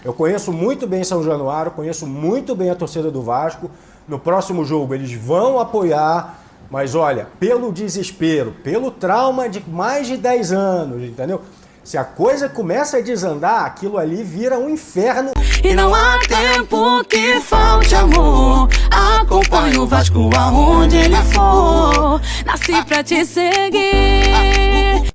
Eu conheço muito bem São Januário, conheço muito bem a torcida do Vasco. No próximo jogo eles vão apoiar, mas olha, pelo desespero, pelo trauma de mais de 10 anos, entendeu? Se a coisa começa a desandar, aquilo ali vira um inferno. E não há tempo que falte amor. Acompanho o Vasco aonde ele for. Nasci pra te seguir.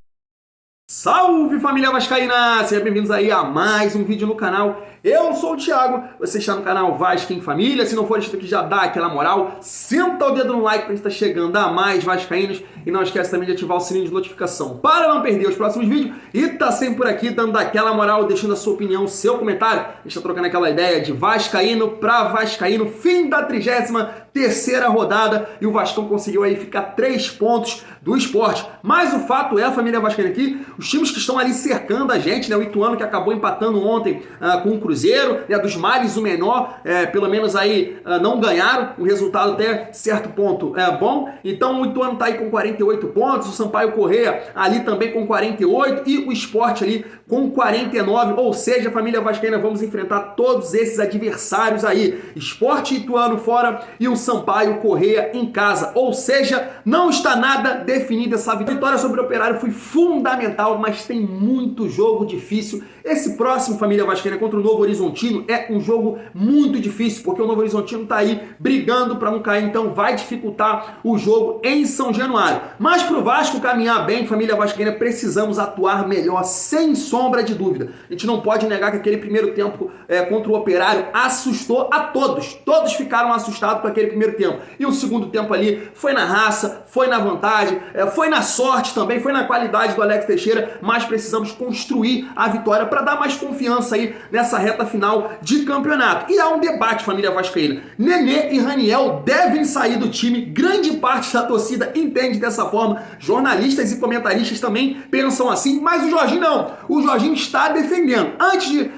Salve família vascaína! Sejam bem-vindos aí a mais um vídeo no canal. Eu sou o Thiago, você está no canal Vasco em Família. Se não for inscrito aqui, já dá aquela moral. Senta o dedo no like para estar chegando a mais vascaínos. E não esquece também de ativar o sininho de notificação para não perder os próximos vídeos. E tá sempre por aqui dando aquela moral, deixando a sua opinião, seu comentário. A gente tá trocando aquela ideia de vascaíno para vascaíno. Fim da 33ª rodada. E o Vascão conseguiu aí ficar 3 pontos do Sport. Mas o fato é, a família vascaína aqui, os times que estão ali cercando a gente, né? O Ituano que acabou empatando ontem com o Cruzeiro, né? Dos males o menor, pelo menos aí não ganharam, o resultado até certo ponto é bom. Então o Ituano tá aí com 48 pontos, o Sampaio Corrêa ali também com 48 e o Sport ali com 49, ou seja, família vascaína, vamos enfrentar todos esses adversários aí, Sport e Ituano fora e o Sampaio Corrêa em casa, ou seja, não está nada definido. Essa vitória sobre o Operário foi fundamental, mas tem muito jogo difícil. Esse próximo, família vascaína, contra o Novo Horizontino é um jogo muito difícil, porque o Novo Horizontino tá aí brigando para não cair, então vai dificultar o jogo em São Januário. Mas pro Vasco caminhar bem, família vascaína, precisamos atuar melhor, sem sombra de dúvida. A gente não pode negar que aquele primeiro tempo contra o Operário assustou a todos. Todos ficaram assustados com aquele primeiro tempo. E o segundo tempo ali foi na raça, foi na vantagem, foi na sorte também, foi na qualidade do Alex Teixeira, mas precisamos construir a vitória para dar mais confiança aí nessa reta final de campeonato. E há um debate, família vascaína. Nenê e Raniel devem sair do time, grande parte da torcida entende dessa forma, jornalistas e comentaristas também pensam assim, mas o Jorginho não. O Jorginho está defendendo. Antes de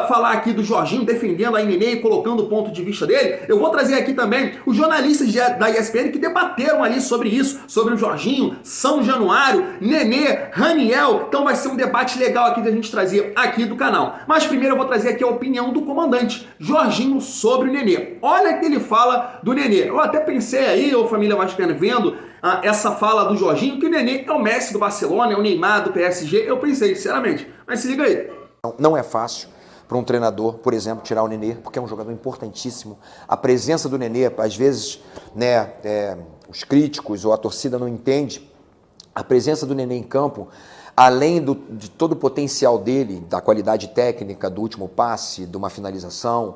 falar aqui do Jorginho defendendo a Nenê e colocando o ponto de vista dele, eu vou trazer aqui também os jornalistas da ESPN que debateram ali sobre isso, sobre o Jorginho, São Januário, Nenê, Raniel. Então vai ser um debate legal aqui da gente trazer aqui do canal. Mas primeiro eu vou trazer aqui a opinião do comandante Jorginho sobre o Nenê. Olha o que ele fala do Nenê. Eu até pensei aí, ô família vascaína, vendo essa fala do Jorginho, que o Nenê é o Messi do Barcelona, é o Neymar do PSG. Eu pensei, sinceramente. Mas se liga aí. Não é fácil para um treinador, por exemplo, tirar o Nenê, porque é um jogador importantíssimo. A presença do Nenê, às vezes, né, os críticos ou a torcida não entende. A presença do Nenê em campo, além de todo o potencial dele, da qualidade técnica, do último passe, de uma finalização,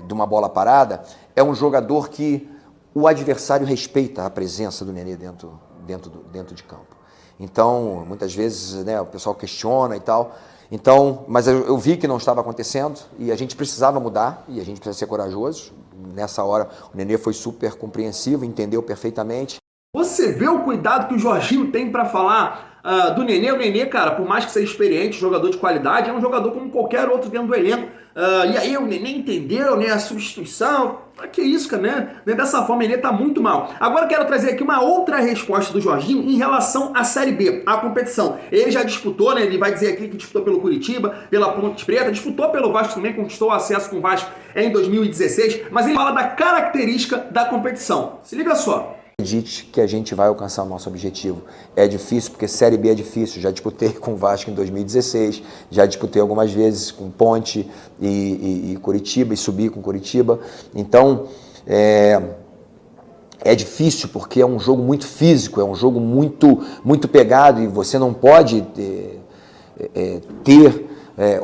de uma bola parada, é um jogador que o adversário respeita a presença do Nenê dentro de campo. Então, muitas vezes, né, o pessoal questiona e tal. Então, mas eu vi que não estava acontecendo e a gente precisava mudar e a gente precisa ser corajoso. Nessa hora, o Nenê foi super compreensivo, entendeu perfeitamente. Você vê o cuidado que o Jorginho tem para falar do Nenê? O Nenê, cara, por mais que seja experiente, jogador de qualidade, é um jogador como qualquer outro dentro do elenco. E aí o Nenê entendeu, né, a substituição. Que isso, cara, né? Dessa forma, o Nenê tá muito mal. Agora eu quero trazer aqui uma outra resposta do Jorginho em relação à Série B, à competição. Ele já disputou, né? Ele vai dizer aqui que disputou pelo Curitiba, pela Ponte Preta, disputou pelo Vasco também, conquistou o acesso com o Vasco em 2016, mas ele fala da característica da competição. Se liga só. Acredite que a gente vai alcançar o nosso objetivo. É difícil, porque Série B é difícil. Já disputei com o Vasco em 2016, já disputei algumas vezes com Ponte e Curitiba, e subi com Curitiba. Então, é difícil porque é um jogo muito físico, é um jogo muito pegado e você não pode ter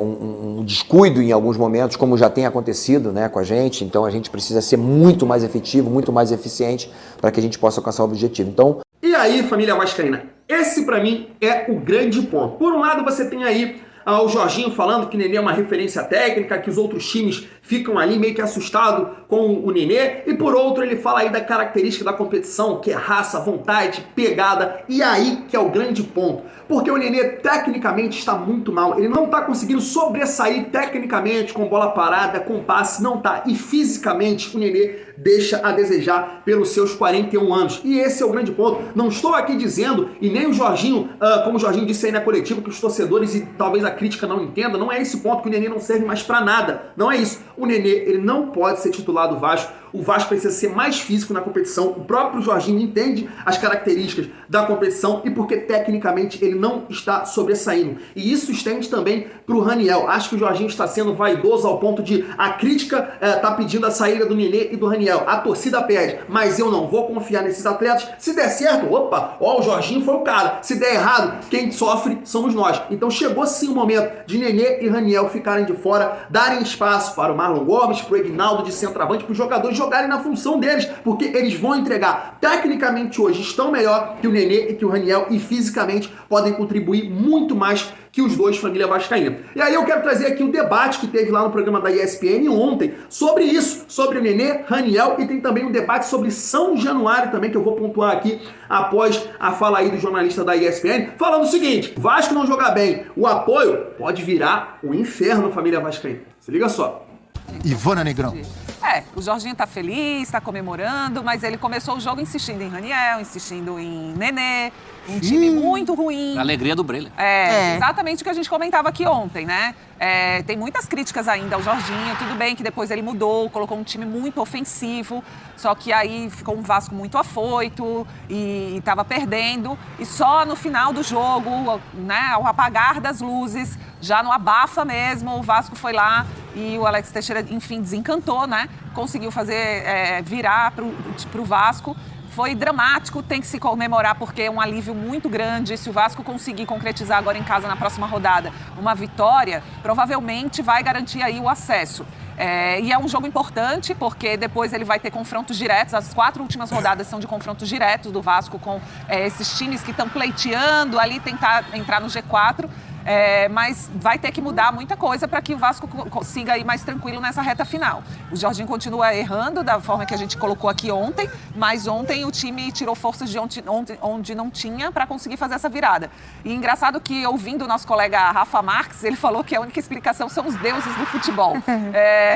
um descuido em alguns momentos, como já tem acontecido, né, com a gente. Então a gente precisa ser muito mais efetivo, muito mais eficiente para que a gente possa alcançar o objetivo. Então, e aí, família vascaína, esse para mim é o grande ponto. Por um lado, você tem aí o Jorginho falando que o Nenê é uma referência técnica, que os outros times ficam ali meio que assustados com o Nenê, e por outro ele fala aí da característica da competição, que é raça, vontade, pegada, e aí que é o grande ponto, porque o Nenê tecnicamente está muito mal, ele não está conseguindo sobressair tecnicamente com bola parada, com passe, não tá, e fisicamente o Nenê deixa a desejar pelos seus 41 anos, e esse é o grande ponto. Não estou aqui dizendo, e nem o Jorginho, como o Jorginho disse aí na coletiva, que os torcedores e talvez a crítica não entenda, não é esse ponto que o Nenê não serve mais pra nada. Não é isso. O Nenê, ele não pode ser titular do Vasco. O Vasco precisa ser mais físico na competição. O próprio Jorginho entende as características da competição e porque tecnicamente ele não está sobressaindo. E isso estende também pro Raniel. Acho que o Jorginho está sendo vaidoso ao ponto de a crítica tá pedindo a saída do Nenê e do Raniel. A torcida pede, mas eu não vou confiar nesses atletas. Se der certo, opa, ó, o Jorginho foi o cara. Se der errado, quem sofre somos nós. Então chegou sim o momento de Nenê e Raniel ficarem de fora, darem espaço para o Marlon Gomes, pro Egnaldo de centroavante, para os jogadores jogarem na função deles, porque eles vão entregar. Tecnicamente hoje estão melhor que o Nenê e que o Raniel e fisicamente podem contribuir muito mais que os dois, família vascaína. E aí eu quero trazer aqui o debate que teve lá no programa da ESPN ontem sobre isso, sobre o Nenê, Raniel, e tem também um debate sobre São Januário também, que eu vou pontuar aqui após a fala aí do jornalista da ESPN, falando o seguinte: Vasco não jogar bem, o apoio pode virar o inferno, família vascaína. Se liga só. Ivana Negrão. O Jorginho tá feliz, tá comemorando, mas ele começou o jogo insistindo em Raniel, insistindo em Nenê, um time muito ruim. A alegria do Breler. Exatamente o que a gente comentava aqui ontem, né? Tem muitas críticas ainda ao Jorginho, tudo bem que depois ele mudou, colocou um time muito ofensivo, só que aí ficou um Vasco muito afoito e tava perdendo, e só no final do jogo, né, ao apagar das luzes, já no abafa mesmo, o Vasco foi lá e o Alex Teixeira, enfim, desencantou, né? Conseguiu fazer virar pro Vasco. Foi dramático, tem que se comemorar porque é um alívio muito grande. Se o Vasco conseguir concretizar agora em casa na próxima rodada uma vitória, provavelmente vai garantir aí o acesso. E é um jogo importante porque depois ele vai ter confrontos diretos. As 4 últimas rodadas são de confrontos diretos do Vasco com esses times que estão pleiteando ali tentar entrar no G4. Mas vai ter que mudar muita coisa para que o Vasco consiga ir mais tranquilo nessa reta final. O Jorginho continua errando da forma que a gente colocou aqui ontem, mas ontem o time tirou forças de onde não tinha para conseguir fazer essa virada. E engraçado que, ouvindo o nosso colega Rafa Marques, ele falou que a única explicação são os deuses do futebol.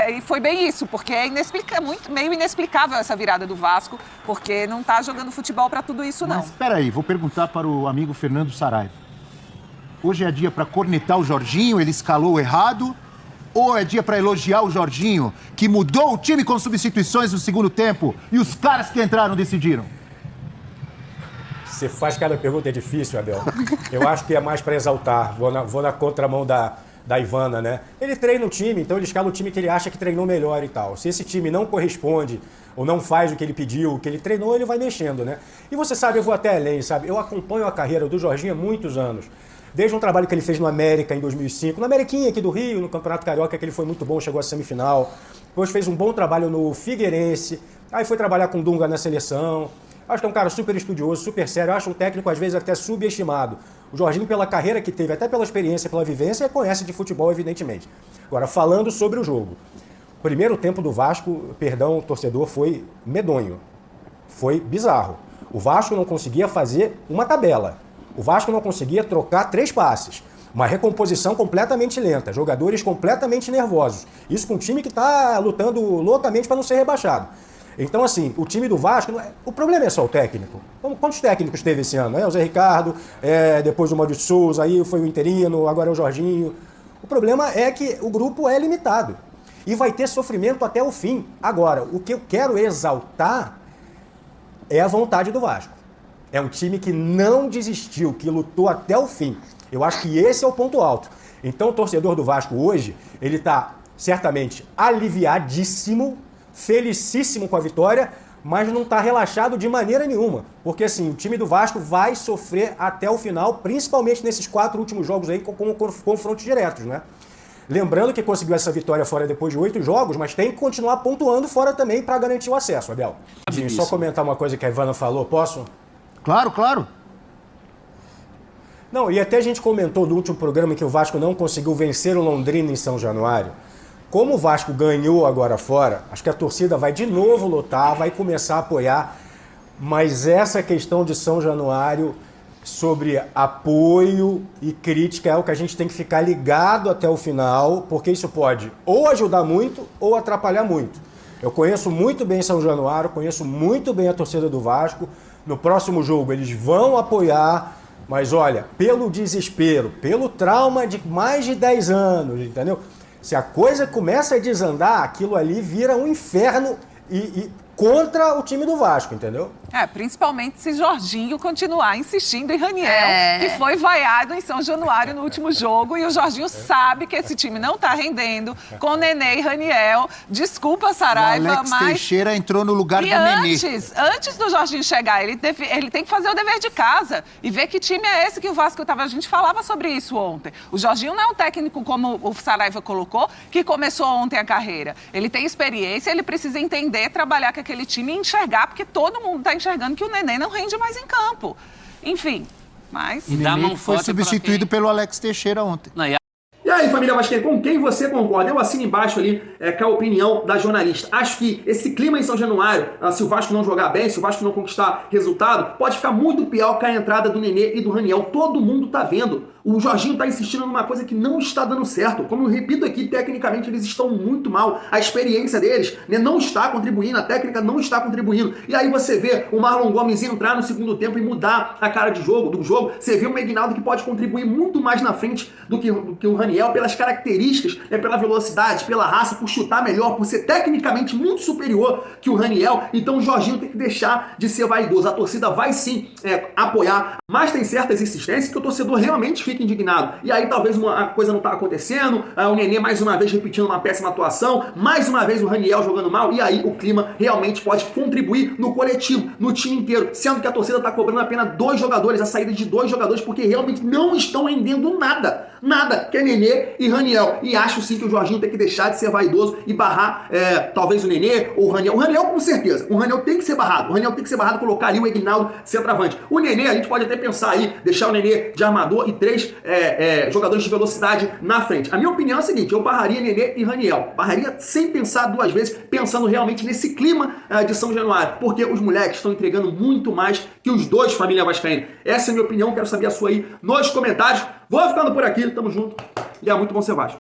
E foi bem isso, porque é meio inexplicável essa virada do Vasco, porque não está jogando futebol para tudo isso, não. Mas espera aí, vou perguntar para o amigo Fernando Saraiva. Hoje é dia para cornetar o Jorginho, ele escalou errado? Ou é dia para elogiar o Jorginho, que mudou o time com substituições no segundo tempo e os caras que entraram decidiram? Você faz cada pergunta, é difícil, Abel. Eu acho que é mais para exaltar. Vou na contramão da Ivana, né? Ele treina o time, então ele escala o time que ele acha que treinou melhor e tal. Se esse time não corresponde ou não faz o que ele pediu, o que ele treinou, ele vai mexendo, né? E você sabe, eu vou até além, sabe? Eu acompanho a carreira do Jorginho há muitos anos. Desde um trabalho que ele fez no América em 2005, no Ameriquinha aqui do Rio, no Campeonato Carioca, que ele foi muito bom, chegou à semifinal. Depois fez um bom trabalho no Figueirense, aí foi trabalhar com o Dunga na seleção. Acho que é um cara super estudioso, super sério, acho um técnico às vezes até subestimado. O Jorginho, pela carreira que teve, até pela experiência, pela vivência, conhece de futebol, evidentemente. Agora, falando sobre o jogo. O primeiro tempo do Vasco, perdão, torcedor, foi medonho. Foi bizarro. O Vasco não conseguia fazer uma tabela. O Vasco não conseguia trocar 3 passes. Uma recomposição completamente lenta. Jogadores completamente nervosos. Isso com um time que está lutando loucamente para não ser rebaixado. Então, assim, o time do Vasco... O problema é só o técnico. Quantos técnicos teve esse ano? O Zé Ricardo, depois o Maurício Souza, aí foi o interino, agora é o Jorginho. O problema é que o grupo é limitado. E vai ter sofrimento até o fim. Agora, o que eu quero exaltar é a vontade do Vasco. É um time que não desistiu, que lutou até o fim. Eu acho que esse é o ponto alto. Então o torcedor do Vasco hoje, ele está certamente aliviadíssimo, felicíssimo com a vitória, mas não está relaxado de maneira nenhuma. Porque assim, o time do Vasco vai sofrer até o final, principalmente nesses 4 últimos jogos aí com confrontos diretos, né? Lembrando que conseguiu essa vitória fora depois de 8 jogos, mas tem que continuar pontuando fora também para garantir o acesso, Abel. Só comentar uma coisa que a Ivana falou, posso? Claro, claro. Não, e até a gente comentou no último programa que o Vasco não conseguiu vencer o Londrina em São Januário. Como o Vasco ganhou agora fora, acho que a torcida vai de novo lutar, vai começar a apoiar, mas essa questão de São Januário sobre apoio e crítica é o que a gente tem que ficar ligado até o final, porque isso pode ou ajudar muito ou atrapalhar muito. Eu conheço muito bem São Januário, conheço muito bem a torcida do Vasco. No próximo jogo eles vão apoiar, Mas olha, pelo desespero, pelo trauma de mais de 10 anos, entendeu? Se a coisa começa a desandar, aquilo ali vira um inferno e contra o time do Vasco, entendeu? Principalmente se Jorginho continuar insistindo em Raniel, que foi vaiado em São Januário no último jogo, e o Jorginho sabe que esse time não tá rendendo com Nenê e Raniel. Desculpa, Saraiva, Alex mas... Teixeira entrou no lugar do Nenê. Antes do Jorginho chegar, ele tem que fazer o dever de casa e ver que time é esse que o Vasco tava. A gente falava sobre isso ontem. O Jorginho não é um técnico, como o Saraiva colocou, que começou ontem a carreira. Ele tem experiência, ele precisa entender, trabalhar com aquele time e enxergar, porque todo mundo tá enxergando que o Nenê não rende mais em campo. Enfim, mas... O Nenê foi substituído pelo Alex Teixeira ontem. E aí, família vascaína, com quem você concorda? Eu assino embaixo ali com a opinião da jornalista. Acho que esse clima em São Januário, se o Vasco não jogar bem, se o Vasco não conquistar resultado, pode ficar muito pior que a entrada do Nenê e do Raniel. Todo mundo tá vendo. O Jorginho tá insistindo numa coisa que não está dando certo. Como eu repito aqui, tecnicamente eles estão muito mal. A experiência deles, né, não está contribuindo, a técnica não está contribuindo. E aí você vê o Marlon Gomes entrar no segundo tempo e mudar a cara do jogo. Você vê o Meginaldo que pode contribuir muito mais na frente do que o Raniel, pelas características, né, pela velocidade, pela raça, por chutar melhor, por ser tecnicamente muito superior que o Raniel. Então o Jorginho tem que deixar de ser vaidoso. A torcida vai sim apoiar, mas tem certas insistências que o torcedor realmente fica indignado. E aí talvez uma coisa não está acontecendo, o Nenê mais uma vez repetindo uma péssima atuação, mais uma vez o Raniel jogando mal, e aí o clima realmente pode contribuir no coletivo, no time inteiro, sendo que a torcida está cobrando apenas 2 jogadores, a saída de 2 jogadores, porque realmente não estão rendendo nada, que é Nenê e Raniel. E acho sim que o Jorginho tem que deixar de ser vaidoso e barrar talvez o Nenê ou o Raniel. O Raniel com certeza, o Raniel tem que ser barrado, colocar ali o Meginaldo centroavante. O Nenê, a gente pode até pensar aí, deixar o Nenê de armador e 3 jogadores de velocidade na frente. A minha opinião é a seguinte, eu barraria Nenê e Raniel. Barraria sem pensar 2 vezes, pensando realmente nesse clima de São Januário, porque os moleques estão entregando muito mais que os 2, família vascaína. Essa é a minha opinião, quero saber a sua aí nos comentários. Vou ficando por aqui, tamo junto e é muito bom ser Vasco.